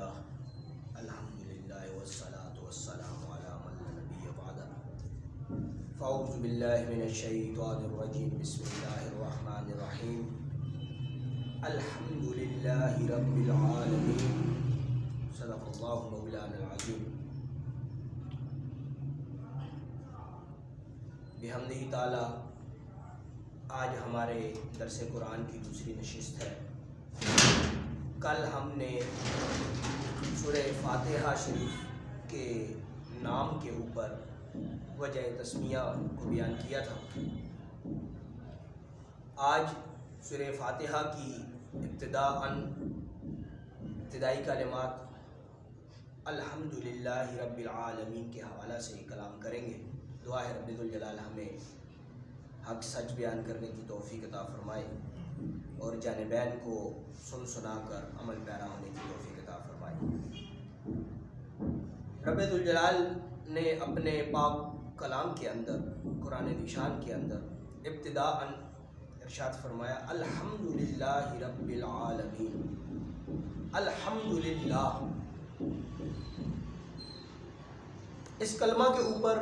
للہ الحمدللہ والصلاة والسلام علی من لا نبی بعدہ فاعوذ باللہ من الشیطان الرجیم بسم اللہ الرحمن الرحیم الحمدللہ رب العالمین صدق اللہ مولانا العظیم بحمدہ تعالی آج ہمارے درس قرآن کی دوسری نشست ہے۔ کل ہم نے سورہ فاتحہ شریف کے نام کے اوپر وجہ تسمیہ کو بیان کیا تھا۔ آج سورہ فاتحہ کی ابتدائی کلمات الحمدللہ رب العالمین کے حوالہ سے کلام کریں گے۔ دعا ہے رب ذوالجلال ہمیں حق سچ بیان کرنے کی توفیق عطا فرمائے اور جانبین کو سن سنا کر عمل پیرا ہونے کی توفیق عطا فرمائے۔ رب ذوالجلال نے اپنے پاک کلام کے اندر قرآن ذیشان کے اندر ابتداءً ارشاد فرمایا الحمدللہ رب العالمین۔ الحمدللہ، اس کلمہ کے اوپر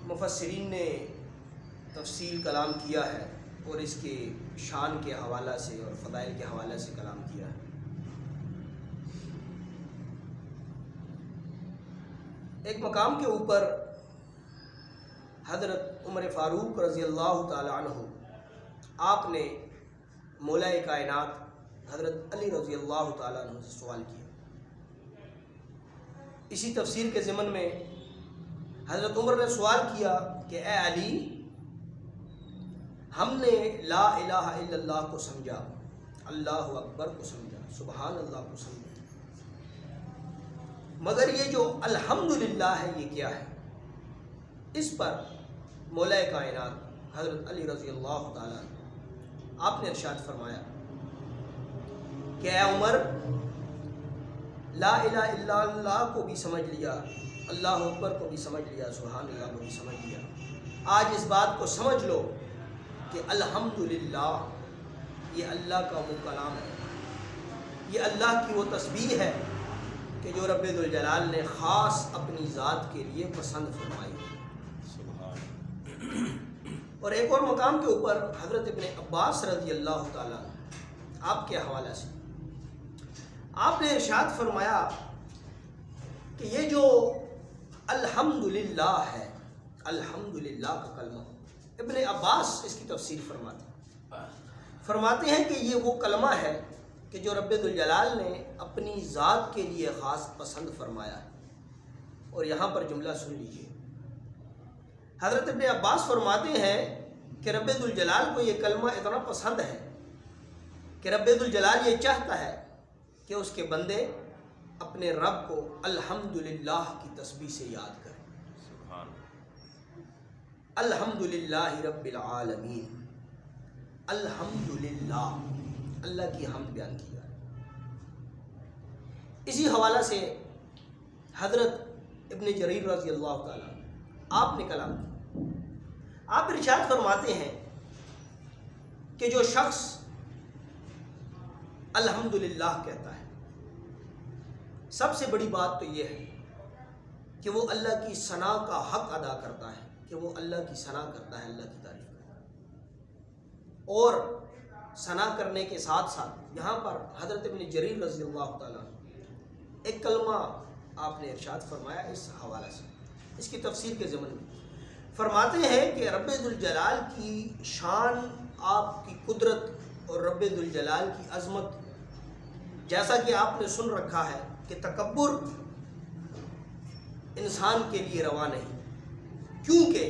مفسرین نے تفصیل کلام کیا ہے اور اس کے شان کے حوالہ سے اور فضائل کے حوالے سے کلام کیا ہے۔ ایک مقام کے اوپر حضرت عمر فاروق رضی اللہ تعالی عنہ آپ نے مولا کائنات حضرت علی رضی اللہ تعالی عنہ سے سوال کیا۔ اسی تفسیر کے ضمن میں حضرت عمر نے سوال کیا کہ اے علی، ہم نے لا الہ الا اللہ کو سمجھا، اللہ اکبر کو سمجھا، سبحان اللہ کو سمجھا، مگر یہ جو الحمدللہ ہے یہ کیا ہے؟ اس پر مولا کائنات حضرت علی رضی اللہ تعالیٰ آپ نے ارشاد فرمایا کہ اے عمر، لا الہ الا اللہ کو بھی سمجھ لیا، اللہ اکبر کو بھی سمجھ لیا، سبحان اللہ کو بھی سمجھ لیا، آج اس بات کو سمجھ لو کہ الحمدللہ یہ اللہ کا وہ کلام ہے، یہ اللہ کی وہ تسبیح ہے کہ جو رب ذوالجلال نے خاص اپنی ذات کے لیے پسند فرمائی۔ اور ایک اور مقام کے اوپر حضرت ابن عباس رضی اللہ تعالیٰ آپ کے حوالہ سے آپ نے ارشاد فرمایا کہ یہ جو الحمدللہ ہے، الحمدللہ کا کلمہ، ابن عباس اس کی تفسیر فرماتے ہیں کہ یہ وہ کلمہ ہے کہ جو رب ذوالجلال نے اپنی ذات کے لیے خاص پسند فرمایا ہے۔ اور یہاں پر جملہ سن لیجیے، حضرت ابن عباس فرماتے ہیں کہ رب ذوالجلال کو یہ کلمہ اتنا پسند ہے کہ رب ذوالجلال یہ چاہتا ہے کہ اس کے بندے اپنے رب کو الحمدللہ کی تسبیح سے یاد کریں۔ الحمدللہ رب العالمین، الحمدللہ، اللہ کی حمد بیان کیا ہے۔ اسی حوالہ سے حضرت ابن جریر رضی اللہ تعالیٰ آپ نے کلام کیا۔ آپ ارشاد فرماتے ہیں کہ جو شخص الحمدللہ کہتا ہے، سب سے بڑی بات تو یہ ہے کہ وہ اللہ کی ثنا کا حق ادا کرتا ہے، کہ وہ اللہ کی ثنا کرتا ہے، اللہ کی تعریف کرتا ہے۔ اور ثنا کرنے کے ساتھ ساتھ یہاں پر حضرت ابن جریر رضی اللہ تعالیٰ ایک کلمہ آپ نے ارشاد فرمایا اس حوالہ سے، اس کی تفسیر کے ضمن میں فرماتے ہیں کہ رب ذوالجلال کی شان، آپ کی قدرت اور رب ذوالجلال کی عظمت، جیسا کہ آپ نے سن رکھا ہے کہ تکبر انسان کے لیے روا نہیں، کیونکہ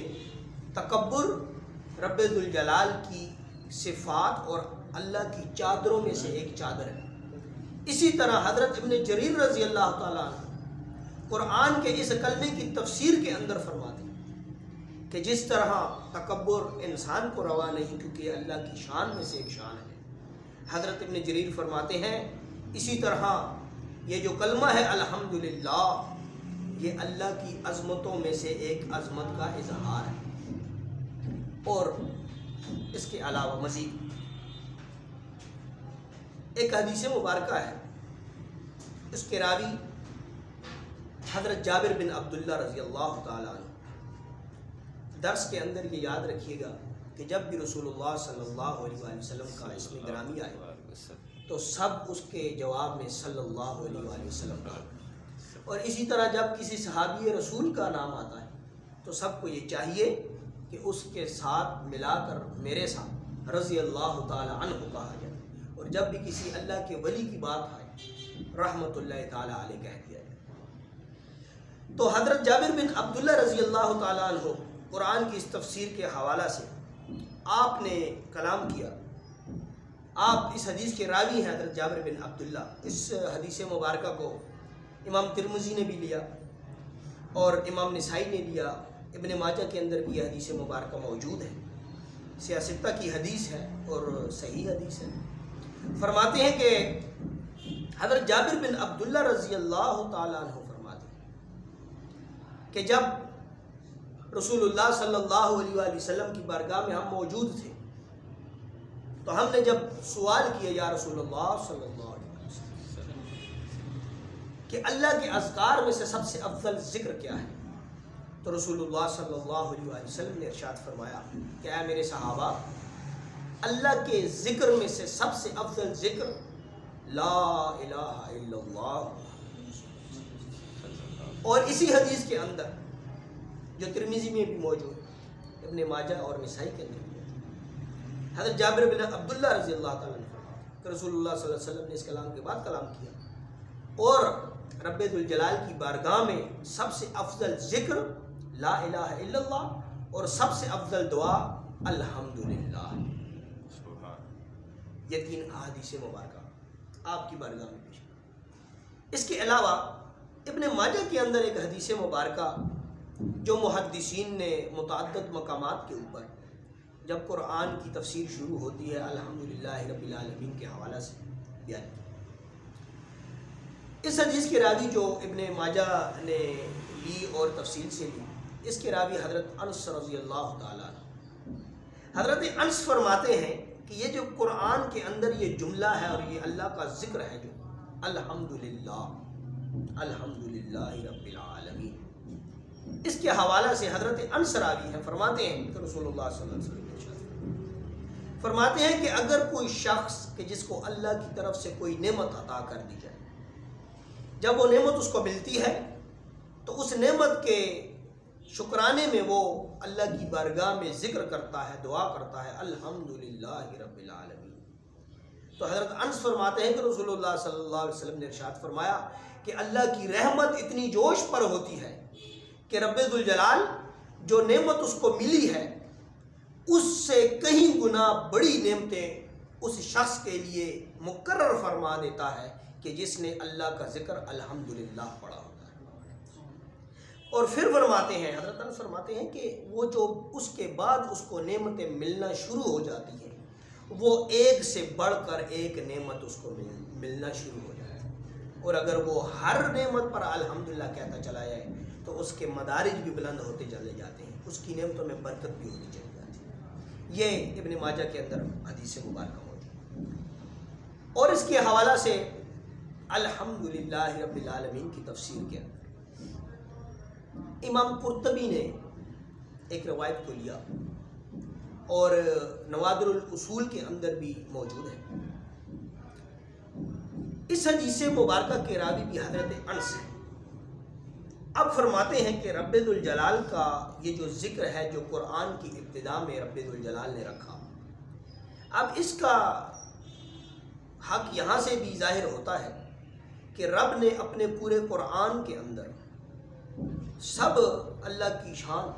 تکبر رب ذوالجلال کی صفات اور اللہ کی چادروں میں سے ایک چادر ہے۔ اسی طرح حضرت ابن جریر رضی اللہ تعالیٰ قرآن کے اس کلمے کی تفسیر کے اندر فرماتے ہیں کہ جس طرح تکبر انسان کو روا نہیں کیونکہ یہ اللہ کی شان میں سے ایک شان ہے، حضرت ابن جریر فرماتے ہیں اسی طرح یہ جو کلمہ ہے الحمدللہ یہ اللہ کی عظمتوں میں سے ایک عظمت کا اظہار ہے۔ اور اس کے علاوہ مزید ایک حدیث مبارکہ ہے اس کے راوی حضرت جابر بن عبداللہ رضی اللہ تعالیٰ عنہ. درس کے اندر یہ یاد رکھیے گا کہ جب بھی رسول اللہ صلی اللہ علیہ وآلہ وسلم کا اسم گرامی آئے تو سب اس کے جواب میں صلی اللہ علیہ وآلہ وسلم کا. اور اسی طرح جب کسی صحابی رسول کا نام آتا ہے تو سب کو یہ چاہیے کہ اس کے ساتھ ملا کر میرے ساتھ رضی اللہ تعالی عنہ کہا جائے. اور جب بھی کسی اللہ کے ولی کی بات آئے رحمۃ اللہ تعالی علیہ کہہ دیا جائے. تو حضرت جابر بن عبداللہ رضی اللہ تعالی عنہ قرآن کی اس تفسیر کے حوالہ سے آپ نے کلام کیا. آپ اس حدیث کے راوی ہیں حضرت جابر بن عبداللہ. اس حدیث مبارکہ کو امام ترمذی نے بھی لیا اور امام نسائی نے لیا. ابن ماجہ کے اندر بھی یہ حدیث مبارکہ موجود ہے. سیاستہ کی حدیث ہے اور صحیح حدیث ہے. فرماتے ہیں کہ حضرت جابر بن عبداللہ رضی اللہ تعالیٰ عنہ فرماتے ہیں کہ جب رسول اللہ صلی اللہ علیہ وآلہ وسلم کی بارگاہ میں ہم موجود تھے تو ہم نے جب سوال کیا یا رسول اللہ صلی اللہ علیہ وسلم کہ اللہ کے اذکار میں سے سب سے افضل ذکر کیا ہے، تو رسول اللہ صلی اللہ علیہ وآلہ وسلم نے ارشاد فرمایا کہ اے میرے صحابہ، اللہ کے ذکر میں سے سب سے افضل ذکر لا الہ الا اللہ. اور اسی حدیث کے اندر جو ترمذی میں بھی موجود، ابن ماجہ اور نسائی کے اندر بھی موجود، حضرت جابر بن عبداللہ رضی اللہ تعالیٰ عنہ فرماتے کہ رسول اللہ صلی اللہ علیہ وسلم نے اس کلام کے بعد کلام کیا اور رب ذوالجلال کی بارگاہ میں سب سے افضل ذکر لا الہ الا اللہ اور سب سے افضل دعا الحمدللہ. یہ 3 احادیث مبارکہ آپ کی بارگاہ میں پیش. اس کے علاوہ ابن ماجہ کے اندر ایک حدیث مبارکہ جو محدثین نے متعدد مقامات کے اوپر جب قرآن کی تفسیر شروع ہوتی ہے الحمدللہ رب العالمین کے حوالہ سے بیان کی. اس حدیث کے راوی جو ابن ماجہ نے لی اور تفصیل سے لی، اس کے راوی حضرت انس رضی اللہ تعالیٰ عنہ. حضرت انس فرماتے ہیں کہ یہ جو قرآن کے اندر یہ جملہ ہے اور یہ اللہ کا ذکر ہے جو الحمدللہ الحمدللہ رب العالمین، اس کے حوالہ سے حضرت انس راوی ہیں، فرماتے ہیں کہ رسول اللہ صلی اللہ علیہ وسلم فرماتے ہیں کہ اگر کوئی شخص کہ جس کو اللہ کی طرف سے کوئی نعمت عطا کر دی جائے، جب وہ نعمت اس کو ملتی ہے تو اس نعمت کے شکرانے میں وہ اللہ کی بارگاہ میں ذکر کرتا ہے، دعا کرتا ہے الحمدللہ رب العالمین. تو حضرت انس فرماتے ہیں کہ رسول اللہ صلی اللہ علیہ وسلم نے ارشاد فرمایا کہ اللہ کی رحمت اتنی جوش پر ہوتی ہے کہ رب ذوالجلال جو نعمت اس کو ملی ہے اس سے کہیں گنا بڑی نعمتیں اس شخص کے لیے مقرر فرما دیتا ہے کہ جس نے اللہ کا ذکر الحمدللہ پڑھا ہوتا ہے. اور پھر فرماتے ہیں حضرت انس فرماتے ہیں کہ وہ جو اس کے بعد اس کو نعمتیں ملنا شروع ہو جاتی ہیں وہ ایک سے بڑھ کر ایک نعمت اس کو ملنا شروع ہو جائے. اور اگر وہ ہر نعمت پر الحمدللہ کہتا چلا جائے تو اس کے مدارج بھی بلند ہوتے چلے جاتے ہیں، اس کی نعمتوں میں برکت بھی ہوتی چلی جاتی ہے. یہ ابن ماجہ کے اندر حدیث مبارکہ موجود. اور اس کے حوالہ سے الحمدللہ رب العالمین کی تفسیر کے اندر امام قرطبی نے ایک روایت کو لیا اور نوادر الاصول کے اندر بھی موجود ہے. اس حدیث مبارکہ کے راوی بھی حضرت انس ہیں. اب فرماتے ہیں کہ رب ذوالجلال کا یہ جو ذکر ہے جو قرآن کی ابتدا میں رب ذوالجلال نے رکھا، اب اس کا حق یہاں سے بھی ظاہر ہوتا ہے کہ رب نے اپنے پورے قرآن کے اندر سب اللہ کی شان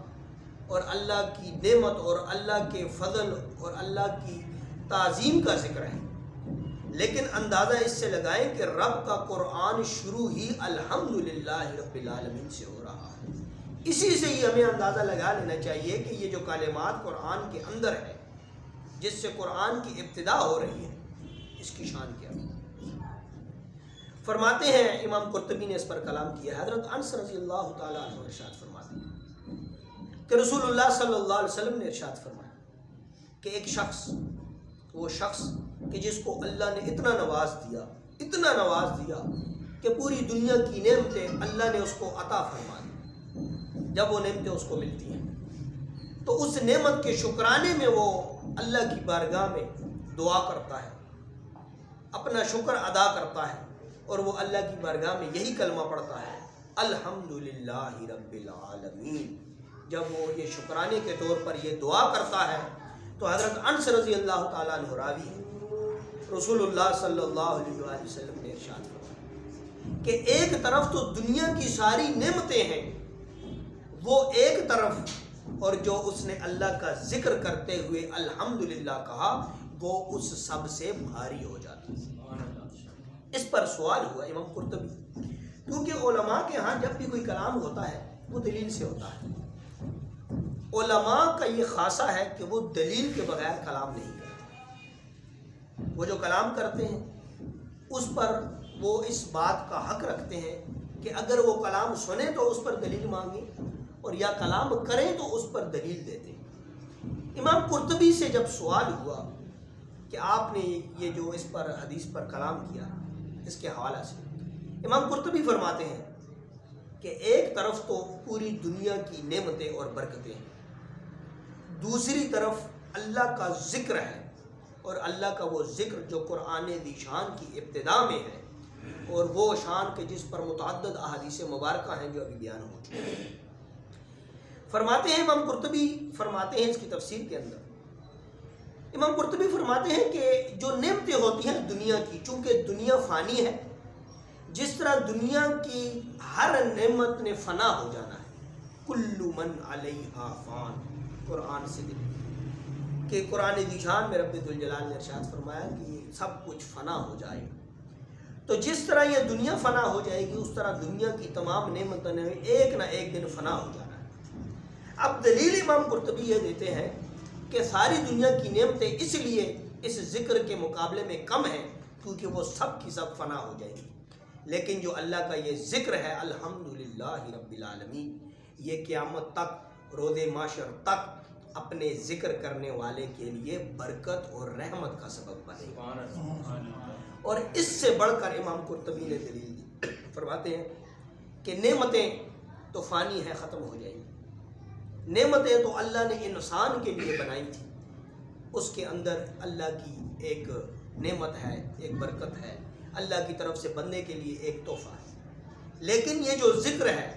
اور اللہ کی نعمت اور اللہ کے فضل اور اللہ کی تعظیم کا ذکر ہے، لیکن اندازہ اس سے لگائیں کہ رب کا قرآن شروع ہی الحمدللہ رب العالمین سے ہو رہا ہے. اسی سے ہی ہمیں اندازہ لگا لینا چاہیے کہ یہ جو کلمات قرآن کے اندر ہے جس سے قرآن کی ابتدا ہو رہی ہے اس کی شان کیا ہے. فرماتے ہیں امام قرطبی نے اس پر کلام کیا. حضرت انس رضی اللہ تعالیٰ عنہ ارشاد فرماتے ہیں کہ رسول اللہ صلی اللہ علیہ وسلم نے ارشاد فرمایا کہ ایک شخص، وہ شخص کہ جس کو اللہ نے اتنا نواز دیا کہ پوری دنیا کی نعمتیں اللہ نے اس کو عطا فرما دی، جب وہ نعمتیں اس کو ملتی ہیں تو اس نعمت کے شکرانے میں وہ اللہ کی بارگاہ میں دعا کرتا ہے، اپنا شکر ادا کرتا ہے، اور وہ اللہ کی بارگاہ میں یہی کلمہ پڑھتا ہے الحمدللہ رب العالمین۔ جب وہ یہ شکرانے کے طور پر یہ دعا کرتا ہے تو حضرت انس رضی اللہ تعالیٰ عنہ راوی ہے، رسول اللہ صلی اللہ علیہ وآلہ وسلم نے ارشاد فرمایا کہ ایک طرف تو دنیا کی ساری نعمتیں ہیں، وہ ایک طرف، اور جو اس نے اللہ کا ذکر کرتے ہوئے الحمدللہ کہا وہ اس سب سے بھاری ہو جاتا ہے۔ اس پر سوال ہوا امام قرطبی، کیونکہ علماء کے ہاں جب بھی کوئی کلام ہوتا ہے وہ دلیل سے ہوتا ہے، علماء کا یہ خاصہ ہے کہ وہ دلیل کے بغیر کلام نہیں کرتے، وہ جو کلام کرتے ہیں اس پر وہ اس بات کا حق رکھتے ہیں کہ اگر وہ کلام سنیں تو اس پر دلیل مانگیں، اور یا کلام کریں تو اس پر دلیل دیتے ہیں۔ امام قرطبی سے جب سوال ہوا کہ آپ نے یہ جو اس پر حدیث پر کلام کیا اس کے حوالہ سے، امام قرطبی فرماتے ہیں کہ ایک طرف تو پوری دنیا کی نعمتیں اور برکتیں ہیں، دوسری طرف اللہ کا ذکر ہے، اور اللہ کا وہ ذکر جو قرآن ذی شان کی ابتدا میں ہے، اور وہ شان کے جس پر متعدد احادیث مبارکہ ہیں جو ابھی بیان ہو چکے ہیں۔ فرماتے ہیں امام قرطبی فرماتے ہیں اس کی تفسیر کے اندر، امام قرطبی فرماتے ہیں کہ جو نعمتیں ہوتی ہیں دنیا کی، چونکہ دنیا فانی ہے، جس طرح دنیا کی ہر نعمت نے فنا ہو جانا ہے، کل من علیہا فان، قرآن سے کہ قرآن ذی شان میں رب ذوالجلال نے ارشاد فرمایا کہ یہ سب کچھ فنا ہو جائے گا، تو جس طرح یہ دنیا فنا ہو جائے گی اس طرح دنیا کی تمام نعمتوں نے ایک نہ ایک دن فنا ہو جانا ہے۔ اب دلیل امام قرطبی یہ دیتے ہیں کہ ساری دنیا کی نعمتیں اس لیے اس ذکر کے مقابلے میں کم ہیں کیونکہ وہ سب کی سب فنا ہو جائے گی، لیکن جو اللہ کا یہ ذکر ہے الحمدللہ رب العالمین، یہ قیامت تک، روز محشر تک اپنے ذکر کرنے والے کے لیے برکت اور رحمت کا سبب بنے گا۔ اور اس سے بڑھ کر امام قرطبی نے دلیل دی، فرماتے ہیں کہ نعمتیں تو فانی ہیں، ختم ہو جائیں گی، نعمتیں تو اللہ نے انسان کے لیے بنائی تھی، اس کے اندر اللہ کی ایک نعمت ہے، ایک برکت ہے، اللہ کی طرف سے بندے کے لیے ایک تحفہ ہے، لیکن یہ جو ذکر ہے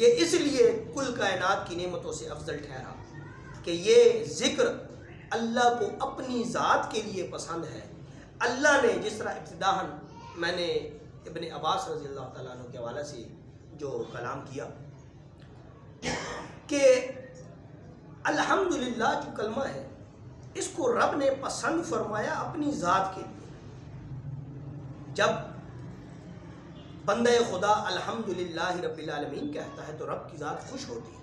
یہ اس لیے کل کائنات کی نعمتوں سے افضل ٹھہرا کہ یہ ذکر اللہ کو اپنی ذات کے لیے پسند ہے۔ اللہ نے جس طرح ابتداءً میں نے ابن عباس رضی اللہ تعالیٰ عنہ کے حوالے سے جو کلام کیا کہ الحمدللہ جو کلمہ ہے اس کو رب نے پسند فرمایا اپنی ذات کے لیے۔ جب بندہ خدا الحمدللہ رب العالمین کہتا ہے تو رب کی ذات خوش ہوتی ہے،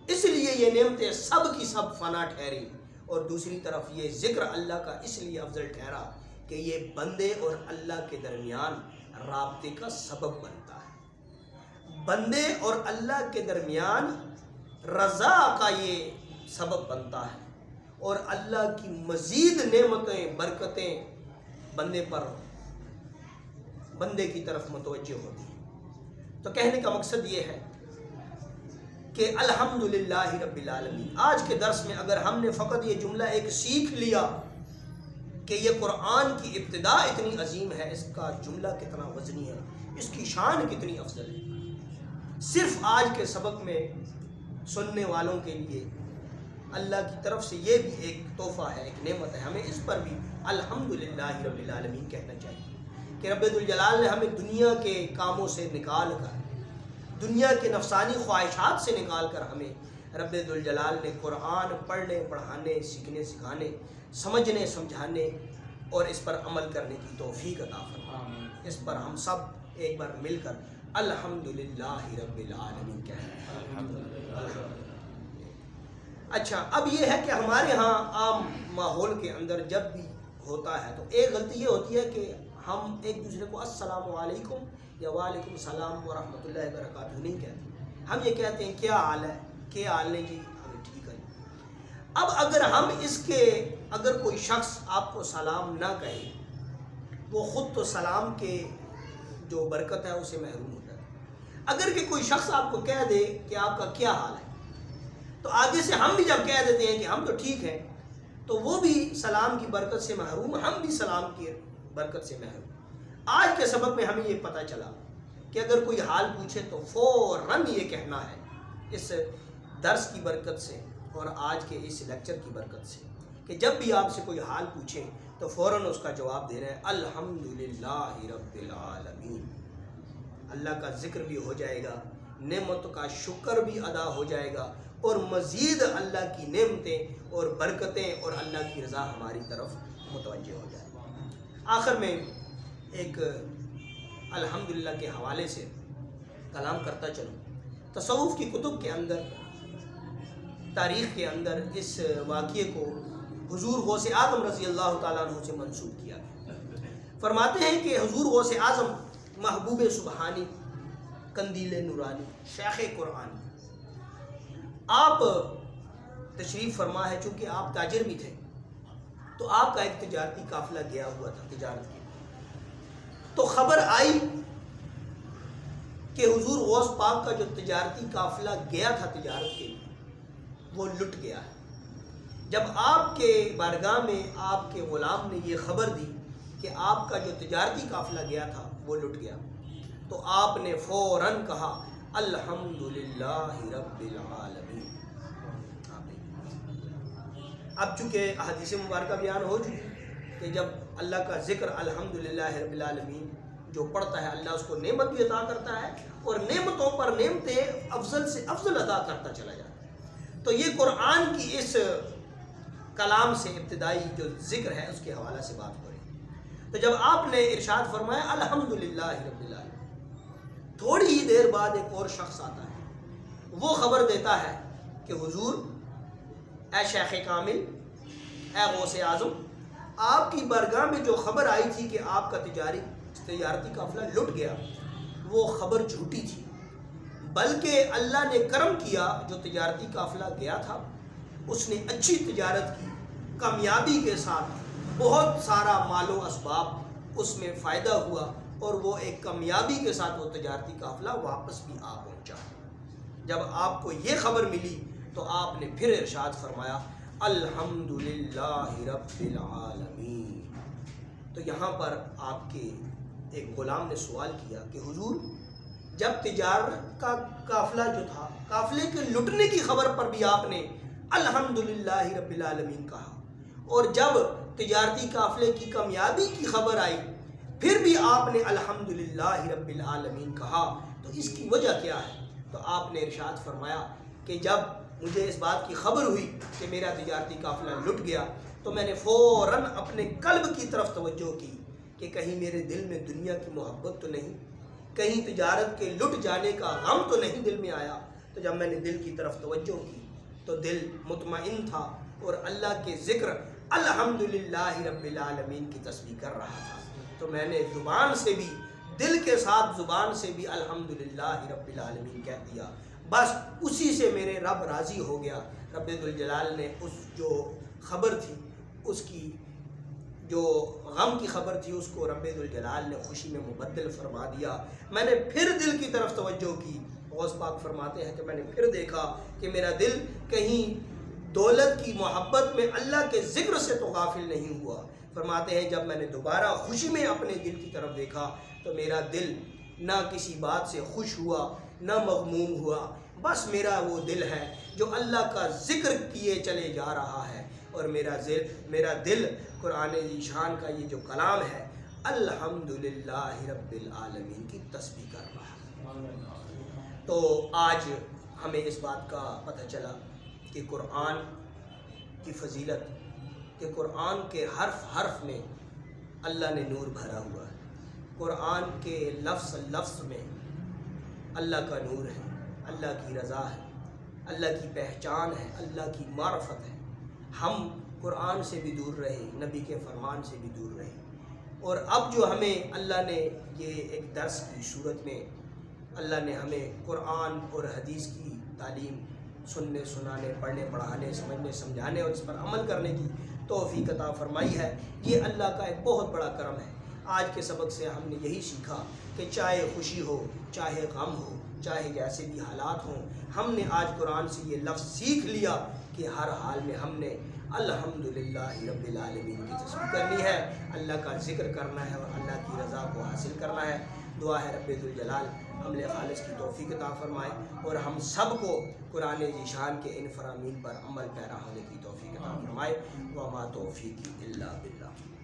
اس لیے یہ نعمتیں سب کی سب فنا ٹھہری، اور دوسری طرف یہ ذکر اللہ کا اس لیے افضل ٹھہرا کہ یہ بندے اور اللہ کے درمیان رابطے کا سبب بنتا ہے، بندے اور اللہ کے درمیان رضا کا یہ سبب بنتا ہے، اور اللہ کی مزید نعمتیں برکتیں بندے کی طرف متوجہ ہوتی ہیں۔ تو کہنے کا مقصد یہ ہے کہ الحمدللہ رب العالمین۔ آج کے درس میں اگر ہم نے فقط یہ جملہ ایک سیکھ لیا کہ یہ قرآن کی ابتدا اتنی عظیم ہے، اس کا جملہ کتنا وزنی ہے، اس کی شان کتنی افضل ہے، صرف آج کے سبق میں سننے والوں کے لیے اللہ کی طرف سے یہ بھی ایک تحفہ ہے، ایک نعمت ہے، ہمیں اس پر بھی الحمدللہ رب العالمین کہنا چاہیے کہ رب ذوالجلال نے ہمیں دنیا کے کاموں سے نکال کر، دنیا کے نفسانی خواہشات سے نکال کر ہمیں رب ذوالجلال نے قرآن پڑھنے، پڑھانے، سیکھنے، سکھانے، سمجھنے، سمجھانے اور اس پر عمل کرنے کی توفیق عطا فرمائے۔ اس پر ہم سب ایک بار مل کر الحمدللہ رب العالمین کہیں۔ اچھا، اب یہ ہے کہ ہمارے ہاں عام ماحول کے اندر جب بھی ہوتا ہے تو ایک غلطی یہ ہوتی ہے کہ ہم ایک دوسرے کو السلام علیکم یا وعلیکم السلام ورحمۃ اللہ وبرکاتہ نہیں کہتے، ہم یہ کہتے ہیں کیا حال ہے، کیا حال نہیں جی، ہمیں ٹھیک ہے۔ اب اگر کوئی شخص آپ کو سلام نہ کہے، وہ خود تو سلام کے جو برکت ہے اسے محروم ہو جاتا ہے۔ اگر کہ کوئی شخص آپ کو کہہ دے کہ آپ کا کیا حال ہے، تو آگے سے ہم بھی جب کہہ دیتے ہیں کہ ہم تو ٹھیک ہیں، تو وہ بھی سلام کی برکت سے محروم، ہم بھی سلام کی برکت سے محروم۔ آج کے سبق میں ہمیں یہ پتہ چلا کہ اگر کوئی حال پوچھے تو فوراً یہ کہنا ہے، اس درس کی برکت سے اور آج کے اس لیکچر کی برکت سے، کہ جب بھی آپ سے کوئی حال پوچھے تو فوراً اس کا جواب دے رہے ہیں الحمدللہ رب العالمین۔ اللہ کا ذکر بھی ہو جائے گا، نعمتوں کا شکر بھی ادا ہو جائے گا، اور مزید اللہ کی نعمتیں اور برکتیں اور اللہ کی رضا ہماری طرف متوجہ ہو جائے گا۔ آخر میں ایک الحمدللہ کے حوالے سے کلام کرتا چلوں۔ تصوف کی کتب کے اندر، تاریخ کے اندر اس واقعے کو حضور غوث اعظم رضی اللہ تعالیٰ عنہ سے منسوب کیا گیا۔ فرماتے ہیں کہ حضور غوث اعظم محبوب سبحانی، قندیل نورانی، شیخ قرآن، آپ تشریف فرما ہے، چونکہ آپ تاجر بھی تھے تو آپ کا ایک تجارتی قافلہ گیا ہوا تھا تجارت کی، تو خبر آئی کہ حضور غوث پاک کا جو تجارتی قافلہ گیا تھا تجارت کے لیے وہ لٹ گیا ہے۔ جب آپ کے بارگاہ میں آپ کے غلام نے یہ خبر دی کہ آپ کا جو تجارتی قافلہ گیا تھا وہ لٹ گیا، تو آپ نے فوراً کہا الحمدللہ رب العالمین۔ اب چونکہ احادیث مبارکہ بیان ہو چکی کہ جب اللہ کا ذکر الحمدللہ رب العالمین جو پڑھتا ہے، اللہ اس کو نعمت بھی عطا کرتا ہے اور نعمتوں پر نعمتیں افضل سے افضل عطا کرتا چلا جاتا ہے۔ تو یہ قرآن کی اس کلام سے ابتدائی جو ذکر ہے اس کے حوالے سے بات ہو رہی ہے۔ تو جب آپ نے ارشاد فرمایا الحمدللہ رب العالمین، تھوڑی ہی دیر بعد ایک اور شخص آتا ہے، وہ خبر دیتا ہے کہ حضور، اے شیخ کامل، اے غوث اعظم، آپ کی بارگاہ میں جو خبر آئی تھی کہ آپ کا تجارتی قافلہ لٹ گیا، وہ خبر جھوٹی تھی، بلکہ اللہ نے کرم کیا، جو تجارتی قافلہ گیا تھا اس نے اچھی تجارت کی، کامیابی کے ساتھ، بہت سارا مال و اسباب اس میں فائدہ ہوا، اور وہ ایک کامیابی کے ساتھ وہ تجارتی قافلہ واپس بھی آ پہنچا۔ جب آپ کو یہ خبر ملی تو آپ نے پھر ارشاد فرمایا الحمدللہ رب العالمین۔ تو یہاں پر آپ کے ایک غلام نے سوال کیا کہ حضور، جب تجارت کا قافلہ جو تھا، قافلے کے لٹنے کی خبر پر بھی آپ نے الحمدللہ رب العالمین کہا، اور جب تجارتی قافلے کی کامیابی کی خبر آئی پھر بھی آپ نے الحمدللہ رب العالمین کہا، تو اس کی وجہ کیا ہے؟ تو آپ نے ارشاد فرمایا کہ جب مجھے اس بات کی خبر ہوئی کہ میرا تجارتی قافلہ لٹ گیا تو میں نے فوراً اپنے قلب کی طرف توجہ کی کہ کہیں میرے دل میں دنیا کی محبت تو نہیں، کہیں تجارت کے لٹ جانے کا غم تو نہیں دل میں آیا۔ تو جب میں نے دل کی طرف توجہ کی تو دل مطمئن تھا اور اللہ کے ذکر الحمدللہ رب العالمین کی تسبیح کر رہا تھا۔ تو میں نے زبان سے بھی، دل کے ساتھ زبان سے بھی الحمدللہ رب العالمین کہہ دیا، بس اسی سے میرے رب راضی ہو گیا۔ رب ذوالجلال نے اس جو خبر تھی، اس کی جو غم کی خبر تھی، اس کو رب ذوالجلال نے خوشی میں مبدل فرما دیا۔ میں نے پھر دل کی طرف توجہ کی، غوث پاک فرماتے ہیں کہ میں نے پھر دیکھا کہ میرا دل کہیں دولت کی محبت میں اللہ کے ذکر سے تو غافل نہیں ہوا۔ فرماتے ہیں جب میں نے دوبارہ خوشی میں اپنے دل کی طرف دیکھا تو میرا دل نہ کسی بات سے خوش ہوا نہ مغموم ہوا، بس میرا وہ دل ہے جو اللہ کا ذکر کیے چلے جا رہا ہے، اور میرا دل قرآن ذیشان کا یہ جو کلام ہے الحمدللہ رب العالمین کی تسبیح کر رہا ہے۔ تو آج ہمیں اس بات کا پتہ چلا کہ قرآن کی فضیلت، کہ قرآن کے حرف حرف میں اللہ نے نور بھرا ہوا ہے، قرآن کے لفظ لفظ میں اللہ کا نور ہے، اللہ کی رضا ہے، اللہ کی پہچان ہے، اللہ کی معرفت ہے۔ ہم قرآن سے بھی دور رہے، نبی کے فرمان سے بھی دور رہے، اور اب جو ہمیں اللہ نے یہ ایک درس کی صورت میں اللہ نے ہمیں قرآن اور حدیث کی تعلیم سننے سنانے، پڑھنے پڑھانے، سمجھنے سمجھانے اور اس پر عمل کرنے کی توفیق عطا فرمائی ہے، یہ اللہ کا ایک بہت بڑا کرم ہے۔ آج کے سبق سے ہم نے یہی سیکھا کہ چاہے خوشی ہو چاہے غم ہو چاہے جیسے بھی حالات ہوں، ہم نے آج قرآن سے یہ لفظ سیکھ لیا کہ ہر حال میں ہم نے الحمدللہ رب العالمین کی تسبیح کرنی ہے، اللہ کا ذکر کرنا ہے اور اللہ کی رضا کو حاصل کرنا ہے۔ دعا ہے رب ذوالجلال حمل خالص کی توفیق عطا فرمائے اور ہم سب کو قرآن ذیشان کے ان فرامین پر عمل پیرا ہونے کی توفیق عطا فرمائے۔ وما توفیقی الا باللہ۔